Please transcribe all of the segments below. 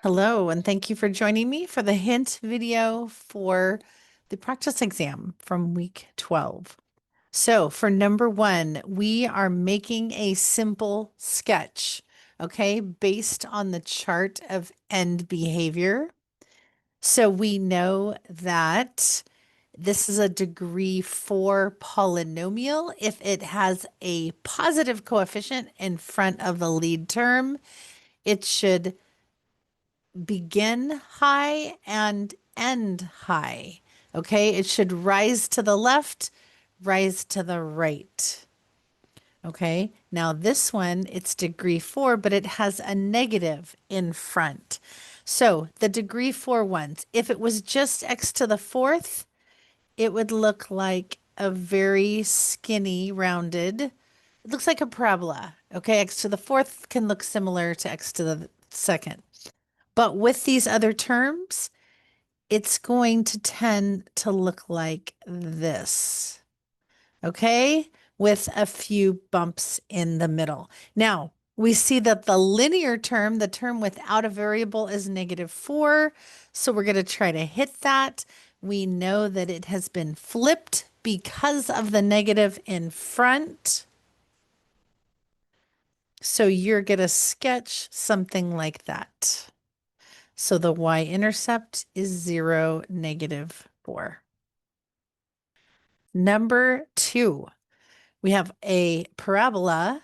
Hello, and thank you for joining me for the hint video for the practice exam from week 12. So for number one, we are making a simple sketch, okay, based on the chart of end behavior. So we know that this is a degree 4 polynomial if it has a positive coefficient in front of the lead term. It should begin high and end high. Okay, it should rise to the left, rise to the right. Okay, now this one, it's degree 4, but it has a negative in front. So the degree 4 ones, if it was just x to the fourth, it would look like a very skinny, rounded, it looks like a parabola. Okay, x to the fourth can look similar to x to the second. But with these other terms, it's going to tend to look like this, okay? With a few bumps in the middle. Now, we see that the linear term, the term without a variable, is -4. So we're going to try to hit that. We know that it has been flipped because of the negative in front. So you're going to sketch something like that. So the y-intercept is 0, -4. Number 2, we have a parabola.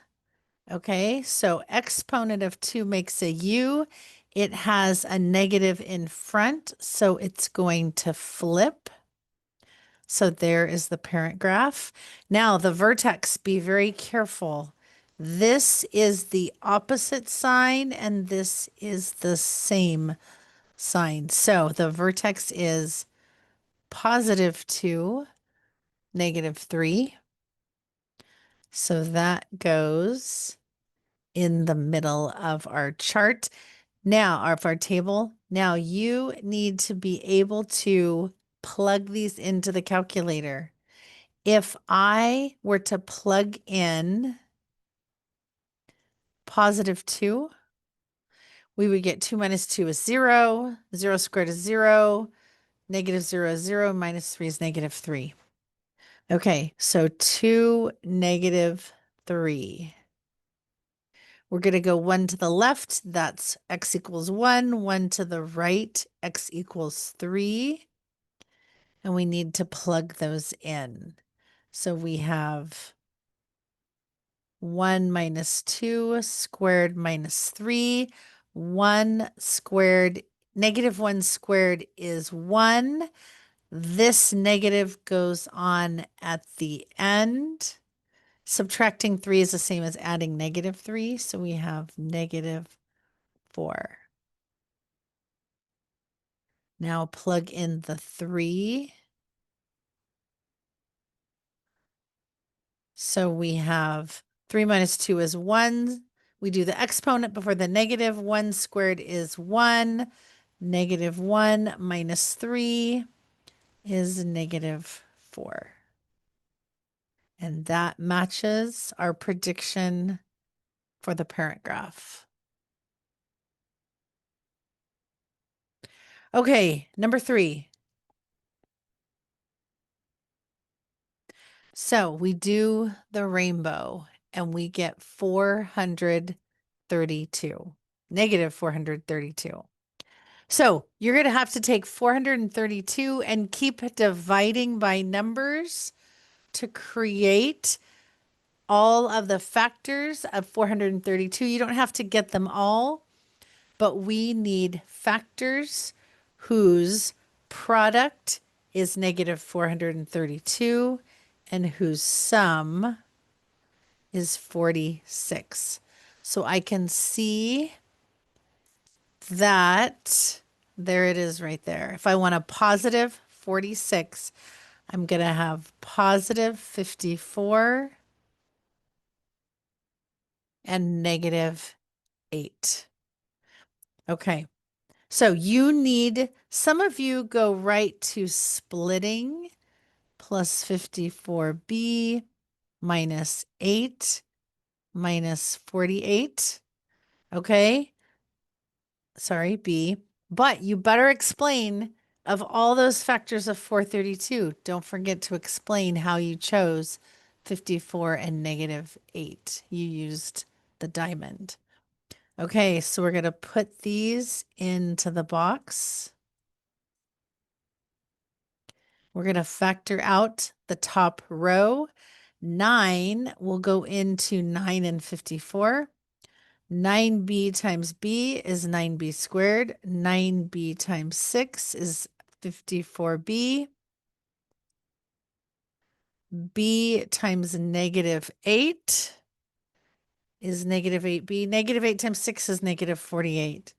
Okay, so exponent of 2 makes a u. It has a negative in front, so it's going to flip. So there is the parent graph. Now the vertex, be very careful. This is the opposite sign, and this is the same sign. So the vertex is +2, -3. So that goes in the middle of our chart. Now, of our table. Now you need to be able to plug these into the calculator. If I were to plug in +2, we would get 2 minus 2 is 0, 0 squared is 0, -0 is 0, -3 is -3. Okay, so 2, -3. We're going to go 1 to the left. That's x equals 1. 1 to the right, x equals 3. And we need to plug those in. So we have 1 minus 2 squared minus 3. 1 squared, -1 squared is 1. This negative goes on at the end. Subtracting 3 is the same as adding -3, so we have -4. Now plug in the 3. So we have 3 minus 2 is 1. We do the exponent before the negative. 1 squared is 1. -1 minus 3 is -4. And that matches our prediction for the parent graph. Okay, number 3. So we do the rainbow and we get 432, -432. So you're going to have to take 432 and keep dividing by numbers to create all of the factors of 432. You don't have to get them all, but we need factors whose product is -432 and whose sum is 46. So I can see that there it is right there. If I want a positive 46, I'm going to have positive 54 and -8. Okay. So you need, some of you go right to splitting plus 54b minus 8 minus 48. Okay. sorry, B. But you better explain of all those factors of 432. Don't forget to explain how you chose 54 and -8. You used the diamond. Okay, so we're going to put these into the box. We're going to factor out the top row. 9 will go into 9 and 54. 9b times b is 9b squared. 9b times 6 is 54b. b times -8 is -8b. -8 times 6 is -48.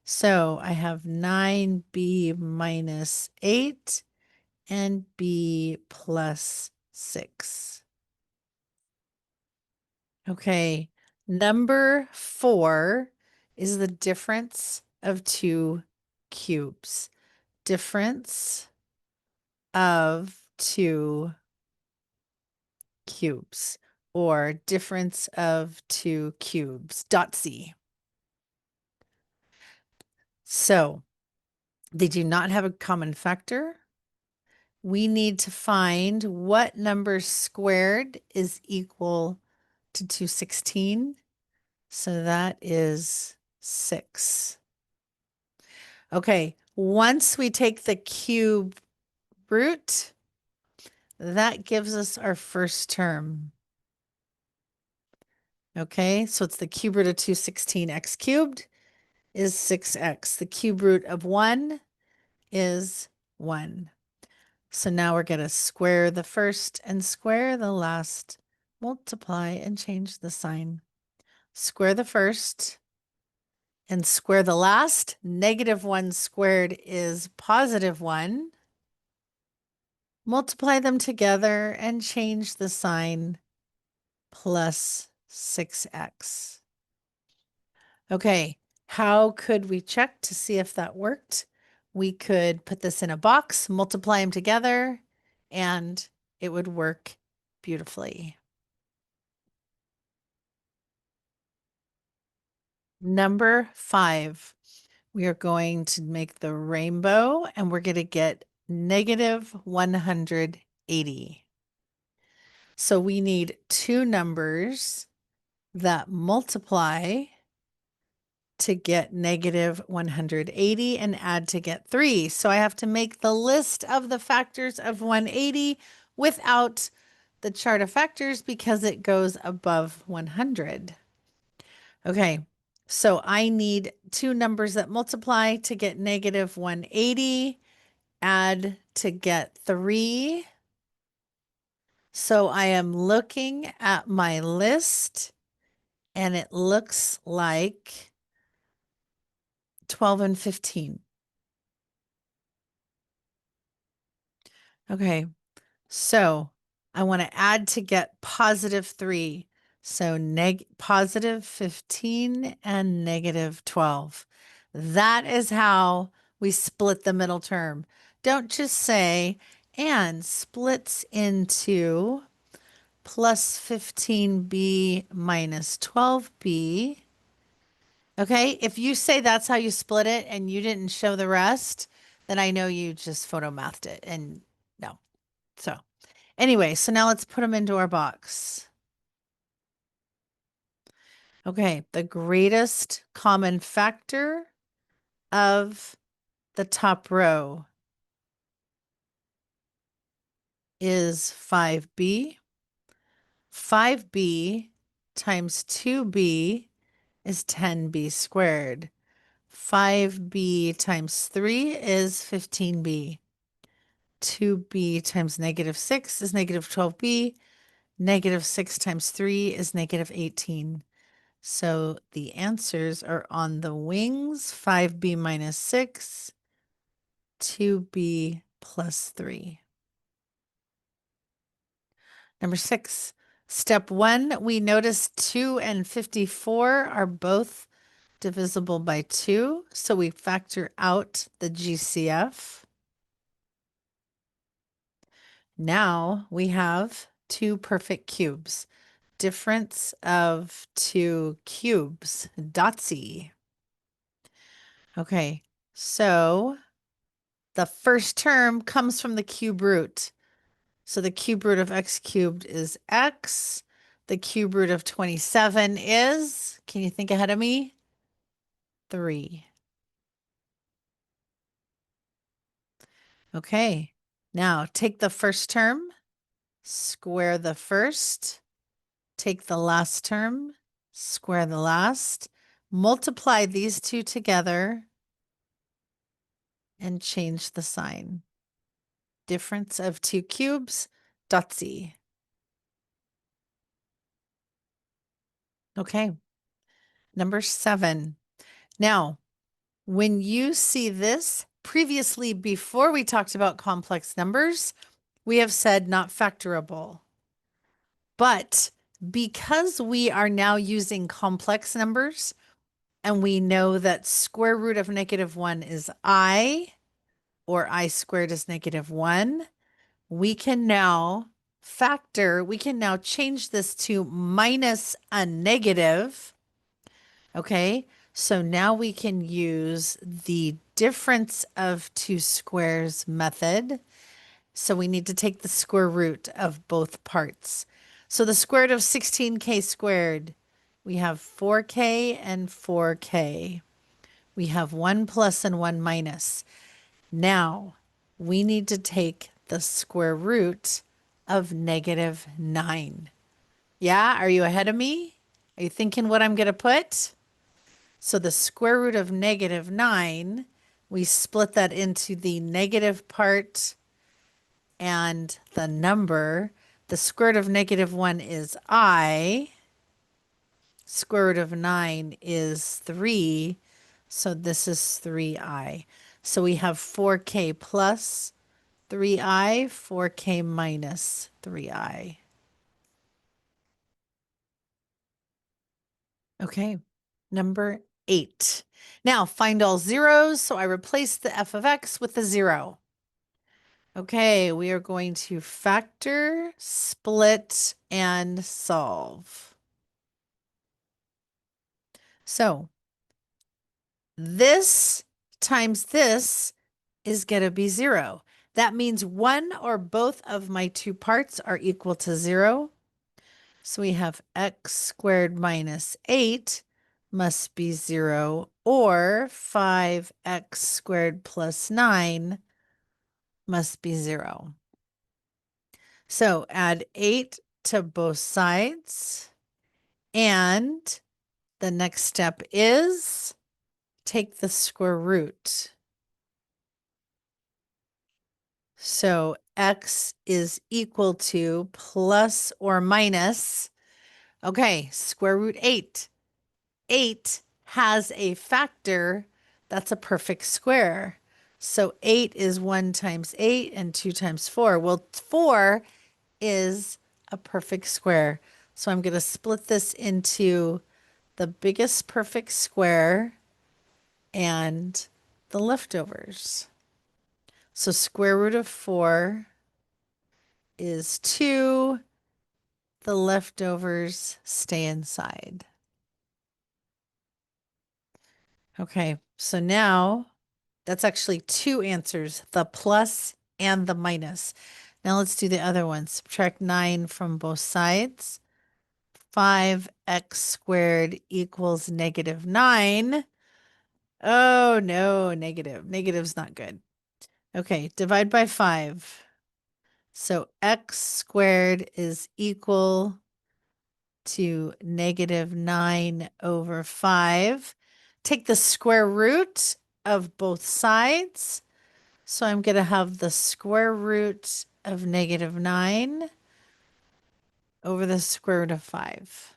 So I have 9b minus 8 and b plus 6. Okay, number 4 is the difference of two cubes. Difference of two cubes, or difference of two cubes, dot C. So they do not have a common factor. We need to find what number squared is equal to 216. So that is 6. Okay, once we take the cube root, that gives us our first term. Okay, so it's the cube root of 216. X cubed is 6x. The cube root of 1 is 1. So now we're going to square the first and square the last, multiply and change the sign. Square the first and square the last. -1 squared is +1. Multiply them together and change the sign, plus 6x. Okay, how could we check to see if that worked? We could put this in a box, multiply them together, and it would work beautifully. Number 5, we are going to make the rainbow, and we're going to get -180. So we need two numbers that multiply to get -180 and add to get 3. So I have to make the list of the factors of 180 without the chart of factors because it goes above 100. Okay, so I need two numbers that multiply to get -180, add to get 3. So I am looking at my list and it looks like 12 and 15. Okay, so I want to add to get +3. So +15 and -12. That is how we split the middle term. Don't just say and splits into +15b minus 12b. Okay, if you say that's how you split it and you didn't show the rest, then I know you just photomathed it and no. So anyway, so now let's put them into our box. Okay, the greatest common factor of the top row is 5b. 5b times 2b is 10b squared. 5b times 3 is 15b. 2b times -6 is -12b. -6 times 3 is -18. So the answers are on the wings, 5b minus 6, 2b plus 3. Number 6, step 1, we notice 2 and 54 are both divisible by 2, so we factor out the GCF. Now we have two perfect cubes. Difference of two cubes, DOTC. Okay, so the first term comes from the cube root. So the cube root of x cubed is x. The cube root of 27 is, can you think ahead of me? 3. Okay, now take the first term, square the first, take the last term, square the last, multiply these two together, and change the sign. Difference of two cubes, dotzy. Okay, number 7. Now, when you see this, previously, before we talked about complex numbers, we have said not factorable. But because we are now using complex numbers, and we know that square root of -1 is I, or I squared is -1, we can now we can now change this to minus a negative. Okay, so now we can use the difference of two squares method. So we need to take the square root of both parts. So the square root of 16k squared, we have 4k and 4k. We have 1 plus and 1 minus. Now we need to take the square root of -9. Yeah, are you ahead of me? Are you thinking what I'm going to put? So the square root of -9, we split that into the negative part and the number. The square root of -1 is I. Square root of 9 is 3. So this is 3i. So we have 4k plus 3i, 4k minus 3i. Okay, number 8. Now find all zeros. So I replace the f of x with a 0. Okay, we are going to factor, split, and solve. So this times this is going to be 0. That means one or both of my two parts are equal to 0. So we have x squared minus 8 must be 0, or 5x squared plus 9 must be 0. So add 8 to both sides. And the next step is take the square root. So x is equal to plus or minus, okay, square root 8. 8 has a factor that's a perfect square. So 8 is 1 times 8 and 2 times 4. Well, 4 is a perfect square. So I'm going to split this into the biggest perfect square and the leftovers. So square root of 4 is 2. The leftovers stay inside. Okay, so now that's actually 2 answers, the plus and the minus. Now let's do the other one. Subtract 9 from both sides. 5x squared equals -9. Oh no, negative. Negative's not good. Okay, divide by 5. So x squared is equal to -9 over 5. Take the square root of both sides. So I'm going to have the square root of -9 over the square root of 5,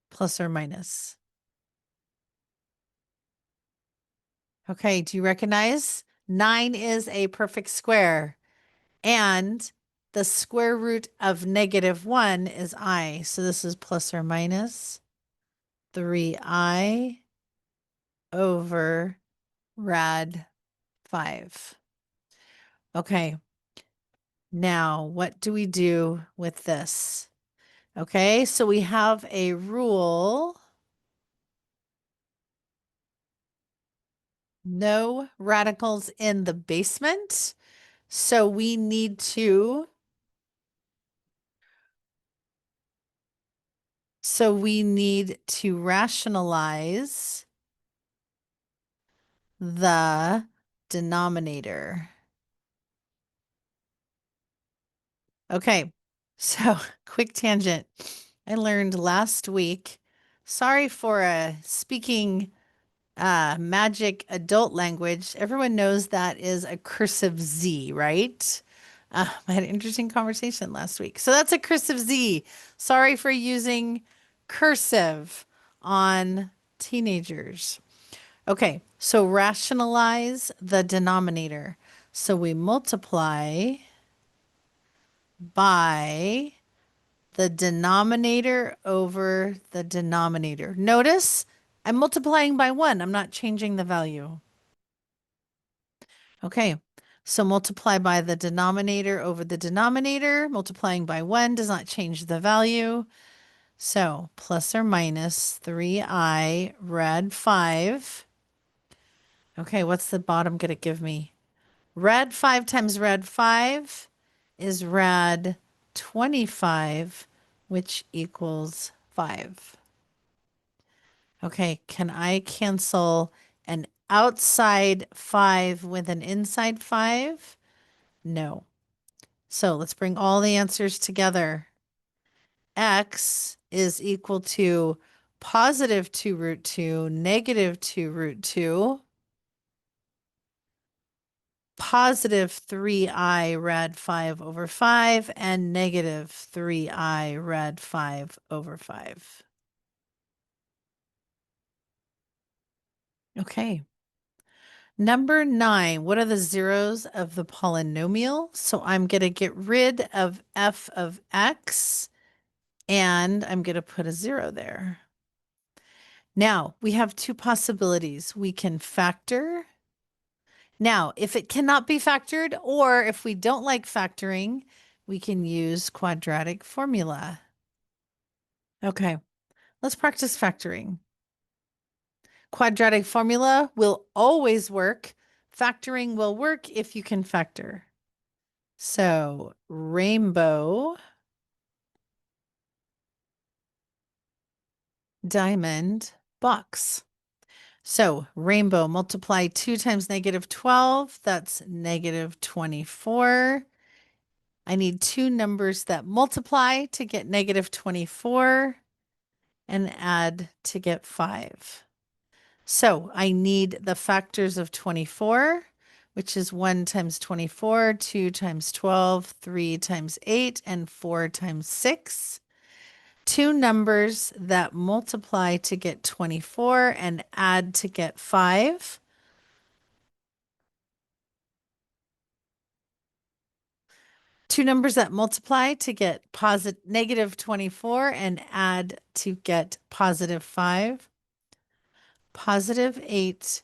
plus or minus. Okay, do you recognize? 9 is a perfect square, and the square root of -1 is I. So this is plus or minus 3i over rad 5. Okay, now what do we do with this? Okay, so we have a rule No radicals in the basement. So we need to rationalize the denominator. Okay, so quick tangent. I learned last week, sorry for speaking magic adult language. Everyone knows that is a cursive Z, right? I had an interesting conversation last week. So that's a cursive Z. Sorry for using cursive on teenagers. Okay, so rationalize the denominator. So we multiply by the denominator over the denominator. Notice I'm multiplying by 1. I'm not changing the value. Okay, so multiply by the denominator over the denominator. Multiplying by 1 does not change the value. So plus or minus 3i rad 5. Okay, what's the bottom going to give me? Rad 5 times rad 5 is rad 25, which equals 5. Okay, can I cancel an outside 5 with an inside 5? No. So let's bring all the answers together. X is equal to positive 2 root 2, negative 2 root 2, positive 3i rad 5 over 5, and negative 3i rad 5 over 5. Okay. Number 9, what are the zeros of the polynomial? So I'm going to get rid of f of x, and I'm going to put a 0 there. Now, we have two possibilities. We can factor. Now, if it cannot be factored, or if we don't like factoring, we can use quadratic formula. Okay, let's practice factoring. Quadratic formula will always work. Factoring will work if you can factor. So, rainbow, diamond, box. So, rainbow, multiply 2 times negative 12. That's negative 24. I need two numbers that multiply to get negative 24 and add to get 5. So I need the factors of 24, which is 1 times 24, 2 times 12, 3 times 8, and 4 times 6. Two numbers that multiply to get 24 and add to get 5. Two numbers that multiply to get negative 24 and add to get positive 5. Positive 8,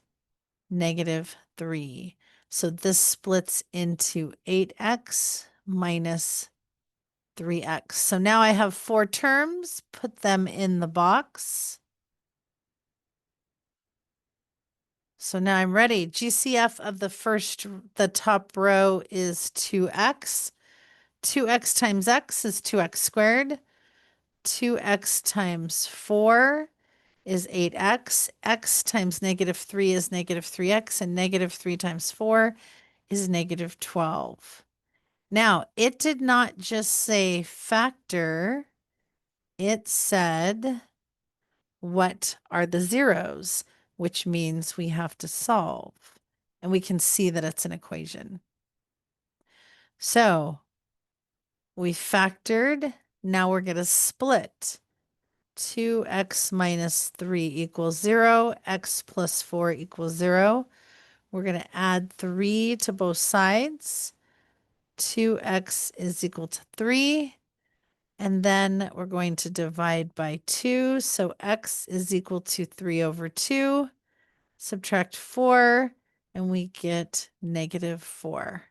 negative 3. So this splits into 8x minus 3x. So now I have 4 terms, put them in the box. So now I'm ready. GCF of the top row is 2x. 2x times x is 2x squared. 2x times 4 is 8x. X times negative 3 is negative 3x. And negative 3 times 4 is negative 12. Now, it did not just say factor. It said, what are the zeros? Which means we have to solve. And we can see that it's an equation. So we factored. Now we're going to split. 2x minus 3 equals 0. X plus 4 equals 0. We're going to add 3 to both sides. 2x is equal to 3. And then we're going to divide by 2. So x is equal to 3 over 2. Subtract 4, and we get negative 4.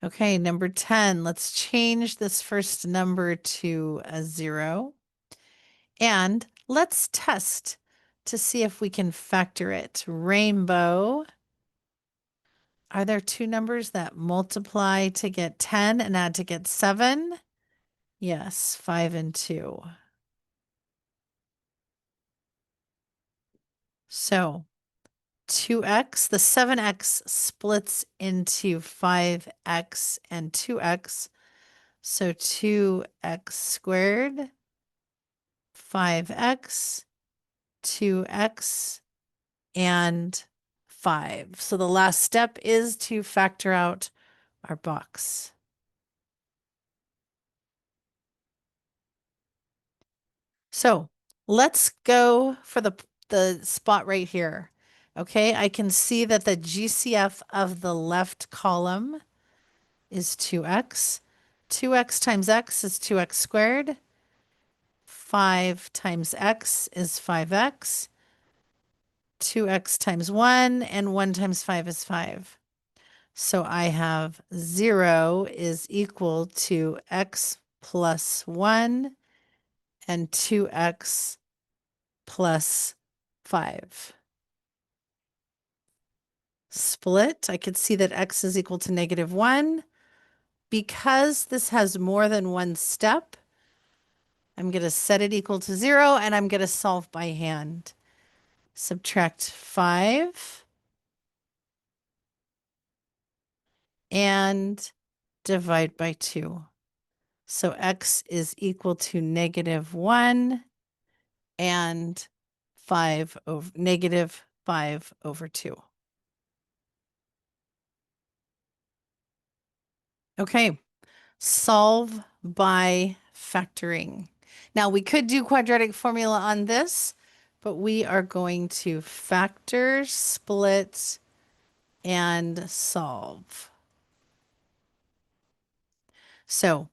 Okay, number 10. Let's change this first number to a 0. And Let's test to see if we can factor it. Rainbow. Are there two numbers that multiply to get 10 and add to get 7? Yes, 5 and 2. So 2x, the 7x splits into 5x and 2x. So 2x squared, 5x, 2x, and 5. So the last step is to factor out our box. So let's go for the spot right here. Okay, I can see that the GCF of the left column is 2x. 2x times x is 2x squared. 5 times x is 5x. 2x times 1 and 1 times 5 is 5. So I have 0 is equal to x plus 1 and 2x plus 5. Split, I could see that x is equal to -1. Because this has more than one step, I'm going to set it equal to 0 and I'm going to solve by hand. Subtract 5 and divide by 2. So x is equal to -1 and 5 over -5/2. Okay, solve by factoring. Now we could do quadratic formula on this, but we are going to factor, split, and solve. So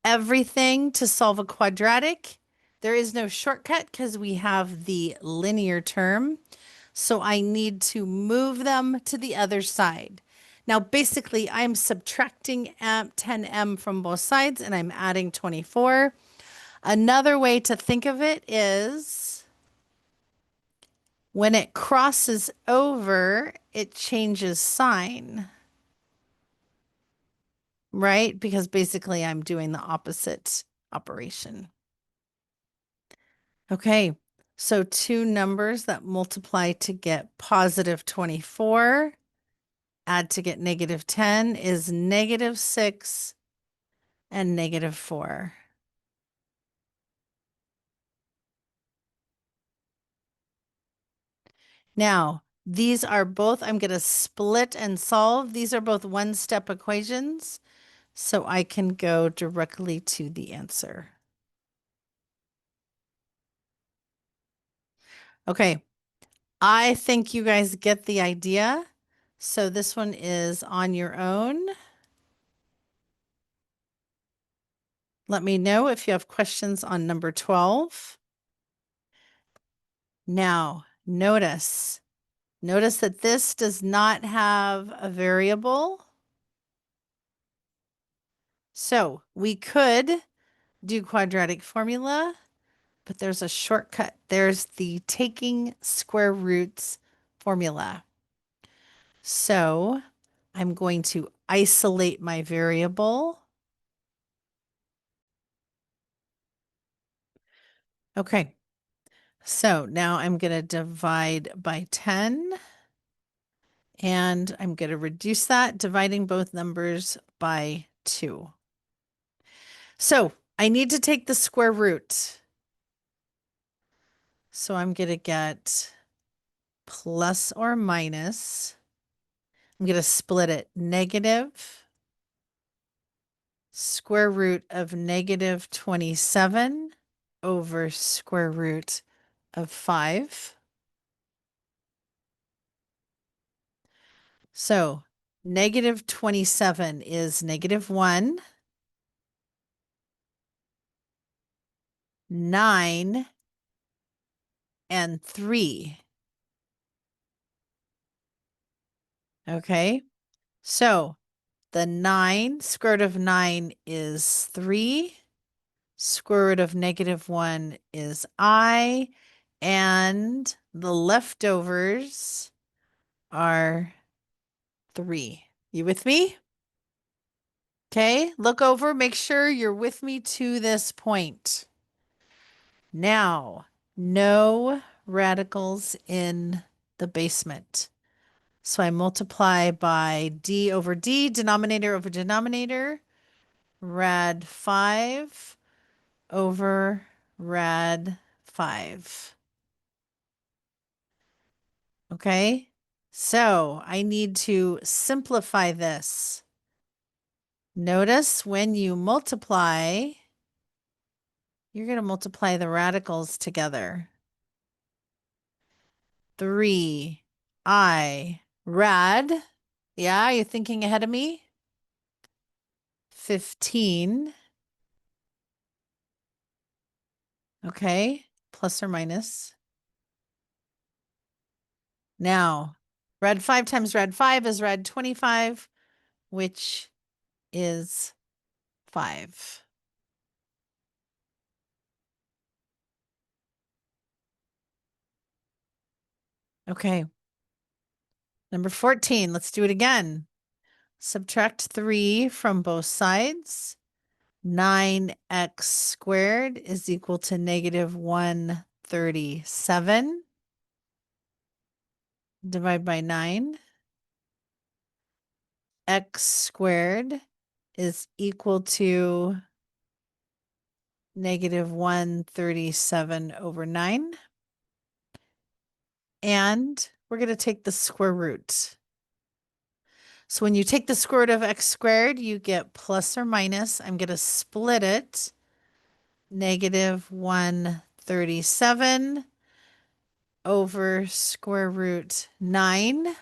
everything to solve a quadratic, there is no shortcut because we have the linear term. So I need to move them to the other side. Now, basically, I'm subtracting 10m from both sides and I'm adding 24. Another way to think of it is when it crosses over, it changes sign, right? Because basically, I'm doing the opposite operation. Okay, so two numbers that multiply to get positive 24, add to get -10 is -6 and -4. Now, these are both, I'm going to split and solve. These are both one-step equations, so I can go directly to the answer. Okay, I think you guys get the idea. So this one is on your own. Let me know if you have questions on number 12. Now, notice that this does not have a variable. So we could do quadratic formula, but there's a shortcut. There's the taking square roots formula. So I'm going to isolate my variable. Okay, so now I'm going to divide by 10. And I'm going to reduce that, dividing both numbers by 2. So I need to take the square root. So I'm going to get plus or minus. I'm going to split it. Negative square root of -27 over square root of 5. So -27 is -1, 9, and 3. Okay, so the 9, square root of 9 is 3. Square root of -1 is I, and the leftovers are 3. You with me? Okay, look over, make sure you're with me to this point. Now, no radicals in the basement. So I multiply by d over d, denominator over denominator, rad 5 over rad 5. Okay, so I need to simplify this. Notice when you multiply, you're going to multiply the radicals together. 3i rad. Yeah, you're thinking ahead of me? 15. Okay, plus or minus. Now, rad 5 times rad 5 is rad 25, which is 5. Okay. Number 14, let's do it again. Subtract 3 from both sides. 9x squared is equal to -137. Divide by 9. X squared is equal to -137 over 9. And we're going to take the square root. So when you take the square root of x squared, you get plus or minus. I'm going to split it. -137 over square root 9.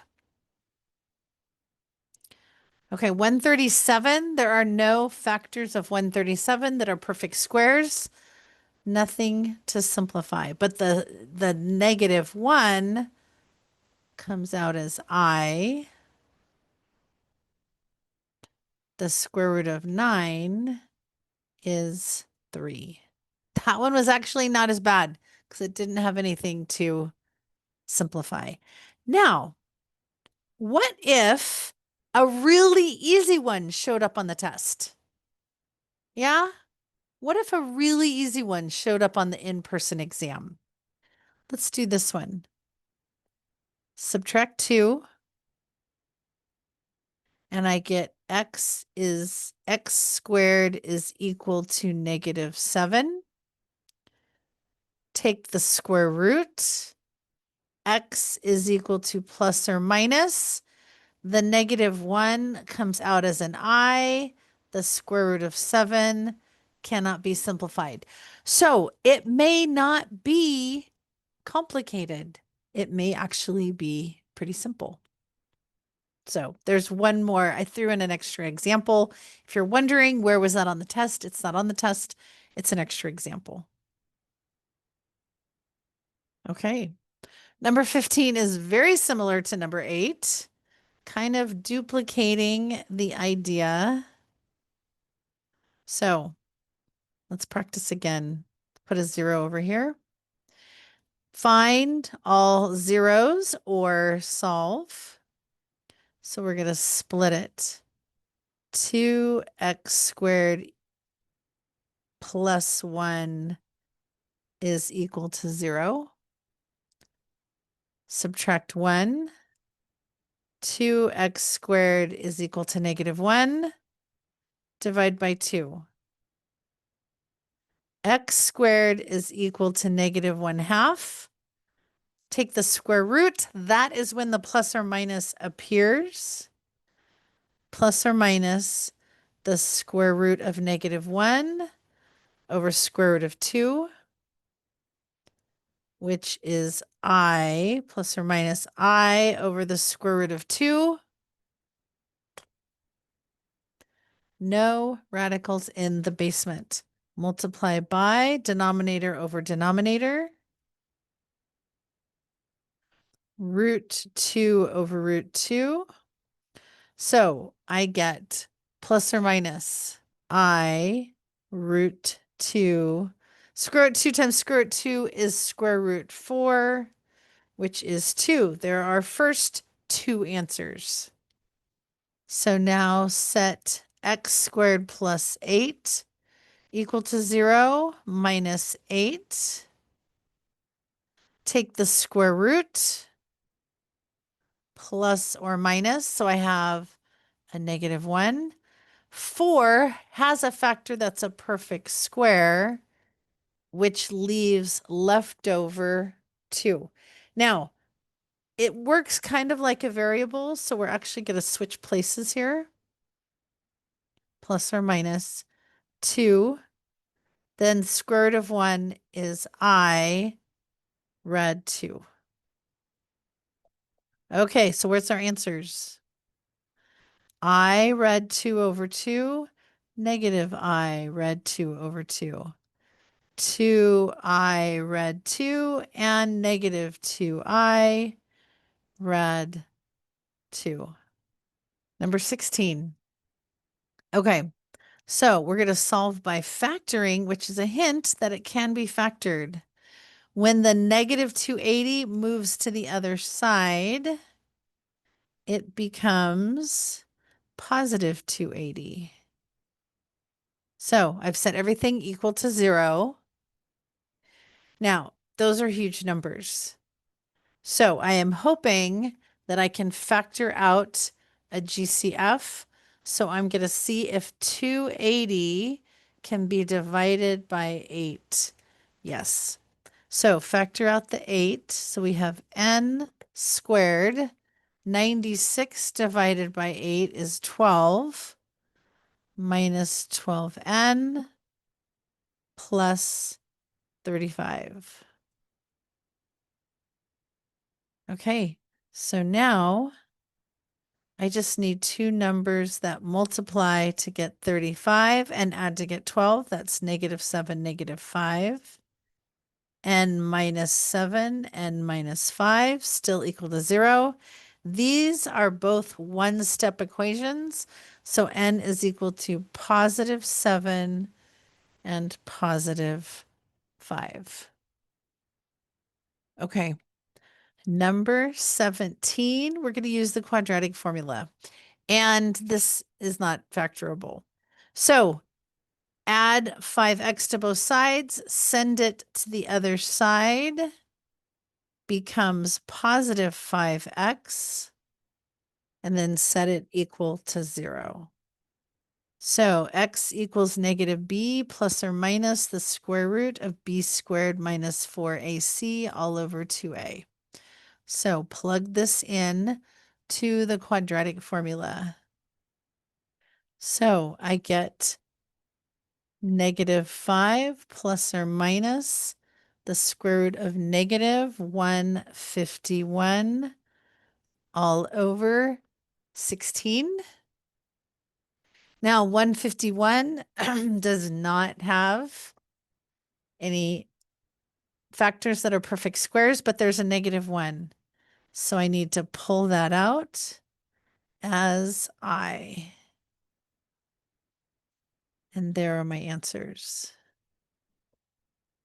Okay, 137, there are no factors of 137 that are perfect squares. Nothing to simplify. But the -1 comes out as I. The square root of 9 is 3. That one was actually not as bad because it didn't have anything to simplify. Now, what if a really easy one showed up on the test? Yeah? What if a really easy one showed up on the in-person exam? Let's do this one. Subtract 2, and I get x squared is equal to -7. Take the square root. X is equal to plus or minus. The -1 comes out as an I. The square root of 7 cannot be simplified. So it may not be complicated. It may actually be pretty simple. So there's one more. I threw in an extra example. If you're wondering where was that on the test, it's not on the test. It's an extra example. Okay. Number 15 is very similar to number 8, kind of duplicating the idea. So let's practice again. Put a 0 over here. Find all zeros or solve. So we're going to split it. 2x squared plus 1 is equal to 0. Subtract 1. 2x squared is equal to -1. Divide by 2. X squared is equal to -1/2. Take the square root. That is when the plus or minus appears. Plus or minus the square root of -1 over square root of 2, which is I plus or minus I over the square root of 2. No radicals in the basement. Multiply by denominator over denominator. Root 2 over root 2. So I get plus or minus I root 2. Square root 2 times square root 2 is square root 4, which is 2. There are our first two answers. So now set x squared plus 8 equal to 0 minus 8. Take the square root plus or minus. So I have a -1. 4 has a factor that's a perfect square, which leaves leftover 2. Now, it works kind of like a variable, so we're actually going to switch places here. Plus or minus 2. Then square root of 1 is I read 2. Okay, so where's our answers? I read 2 over 2, negative I read 2 over 2. 2I read 2 and negative 2I read 2. Number 16. Okay, so we're going to solve by factoring, which is a hint that it can be factored. When the negative 280 moves to the other side, it becomes positive 280. So I've set everything equal to 0. Now, those are huge numbers. So I am hoping that I can factor out a GCF. So I'm going to see if 280 can be divided by 8. Yes. So factor out the 8. So we have n squared. 96 divided by 8 is 12 minus 12n plus 35. Okay, so now I just need two numbers that multiply to get 35 and add to get 12. That's -7, -5. N minus 7 and minus 5 still equal to 0. These are both one-step equations. So n is equal to +7 and +5. Okay. Number 17, we're going to use the quadratic formula. And this is not factorable. So add 5x to both sides, send it to the other side, becomes +5x, and then set it equal to 0. So x equals -b plus or minus the square root of b squared minus 4ac all over 2a. So plug this in to the quadratic formula. So I get -5 plus or minus the square root of -151 all over 16. Now 151 does not have any factors that are perfect squares, but there's a -1. So I need to pull that out as I. And there are my answers.